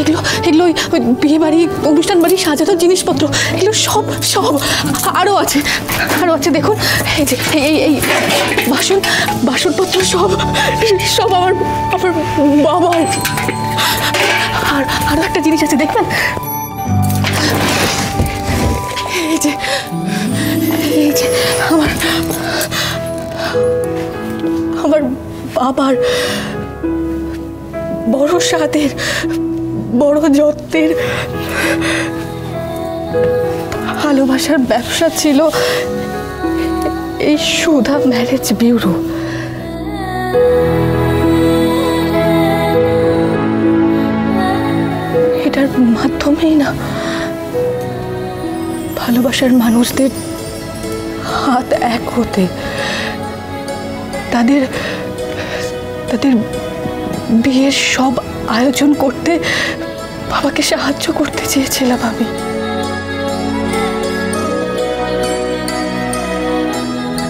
এগুলো এগুলো ওই বিয়ে বাড়ি অনুষ্ঠান বাড়ি সাজানোর জিনিসপত্র, এগুলো সব সব আরও আছে দেখুন। এই যে এই বাসনপত্র সব সব আমার বাবার। আর আরও একটা জিনিস আছে দেখবেন, এই যে আমার বাবার বড় সাদের বড় যত্নের ভালোবাসার ব্যবসা ছিল এই সুধা ম্যারেজ ব্যুরো। এটার মাধ্যমেই না ভালোবাসার মানুষদের হাত এক হতে, তাদের বিয়ের সব আয়োজন করতে বাবাকে সাহায্য করতে চেয়েছিলাম আমি।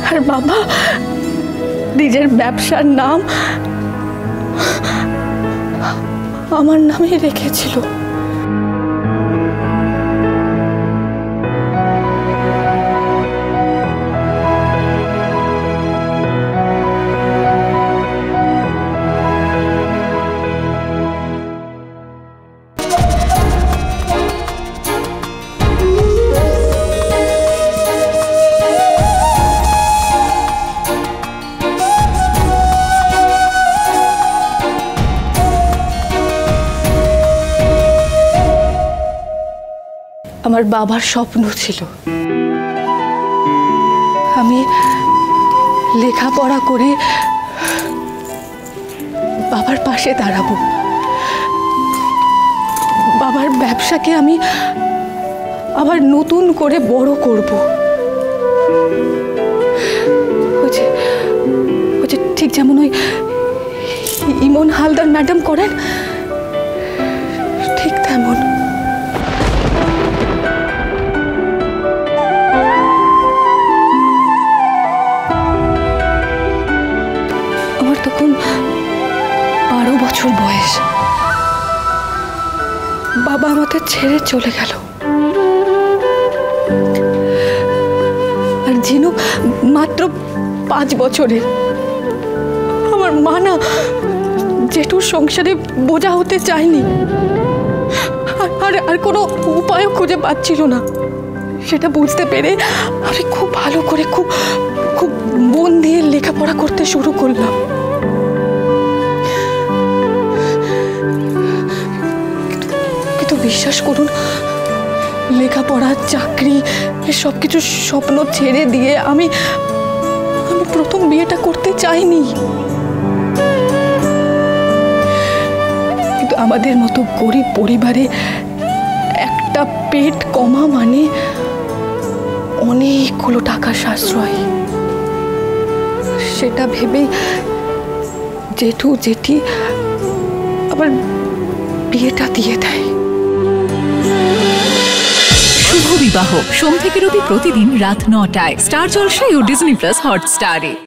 আর বাবা নিজের ব্যবসার নাম আমার নামে রেখেছিল। আমার বাবার স্বপ্ন ছিল আমি লেখাপড়া করে বাবার পাশে দাঁড়াবো, বাবার ব্যবসাকে আমি আবার নতুন করে বড় করব। ওই যে ঠিক যেমন ওই ইমন হালদার ম্যাডাম করেন, ঠিক তেমন। তখন 12 বছর বয়স, বাবা আমাদের ছেড়ে চলে গেল। আর ঝিনুক মাত্র 5 বছরের। আমার মা না জেঠুর সংসারে বোঝা হতে চায়নি, আর কোনো উপায়ও খুঁজে পাচ্ছিল না। সেটা বুঝতে পেরে আমি খুব ভালো করে খুব মন দিয়ে লেখাপড়া করতে শুরু করলাম। বিশ্বাস করুন, লেখাপড়া চাকরি সব কিছু স্বপ্ন ছেড়ে দিয়ে আমি প্রথম বিয়েটা করতে চাইনি। কিন্তু আমাদের মতো গরিব পরিবারে একটা পেট কমা মানে অনেকগুলো টাকা সাশ্রয়। সেটা ভেবেই জেঠু জেঠি আবার বিয়েটা দিয়ে দেয়। শুভ বিবাহ সোম থেকে রবি প্রতিদিন রাত 9টায় স্টার জলসায় ও ডিজনি প্লাস হটস্টারে।